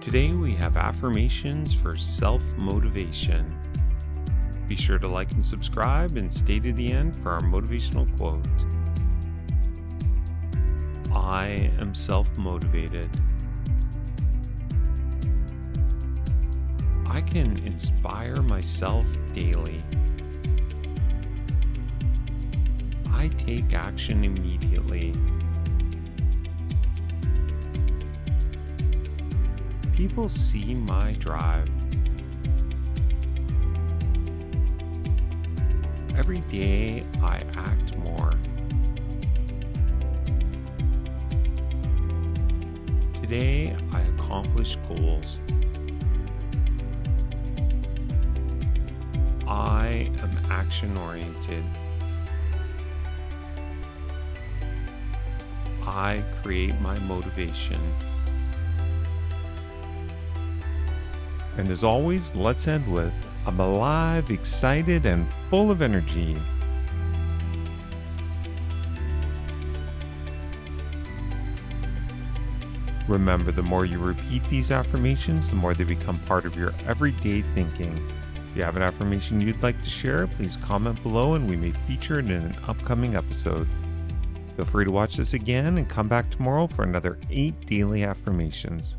Today we have affirmations for self-motivation. Be sure to like and subscribe and stay to the end for our motivational quote. I am self-motivated. I can inspire myself daily. I take action immediately. People see my drive. Every day I act more. Today I accomplish goals. I am action-oriented. I create my motivation. And as always, let's end with, I'm alive, excited, and full of energy. Remember, the more you repeat these affirmations, the more they become part of your everyday thinking. If you have an affirmation you'd like to share, please comment below and we may feature it in an upcoming episode. Feel free to watch this again and come back tomorrow for another 8 daily affirmations.